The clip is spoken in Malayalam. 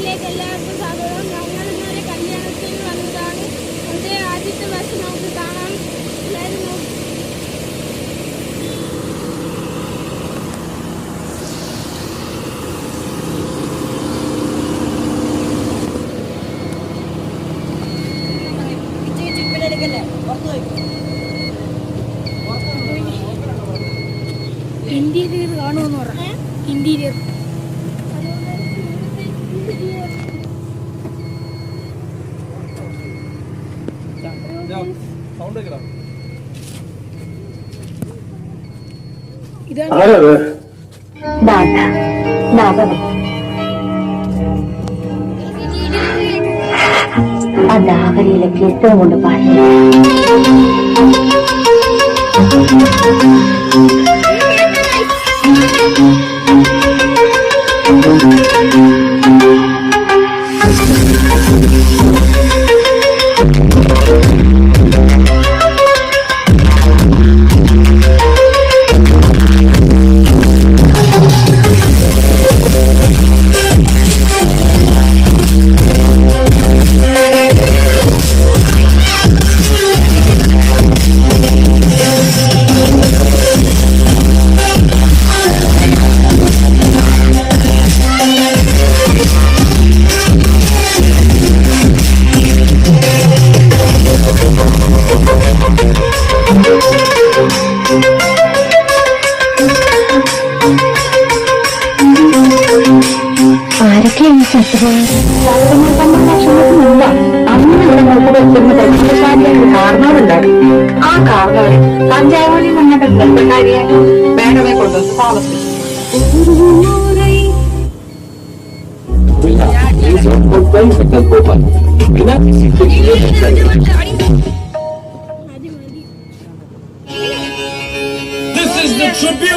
ചാനലിലേക്ക് എല്ലാവർക്കും സ്വാഗതം. ഞങ്ങൾ ഇന്നലെ കല്യാണത്തിന് വന്നതാണ്. എൻ്റെ ആദ്യത്തെ ബസ് നമുക്ക് കാണാം. എല്ലാവരും നോക്കി. ഇന്റീരിയർ കാണുമെന്ന് പറയാം. ഇന്റീരിയർ അതാവരിയിലേക്ക് ഇഷ്ടം കൊണ്ട് പാടി ആരൊക്കെയാണ് ചത്തുപോയത്? കാരണമുണ്ടായിരുന്നു. ആ കാരണവരെ പഞ്ചായത്തിൽ വന്നിട്ട് ഗ്രന്ഥകാരിയെ മേഡമെ കൊണ്ടുവന്ന് താമസിച്ചു. This is the tribute.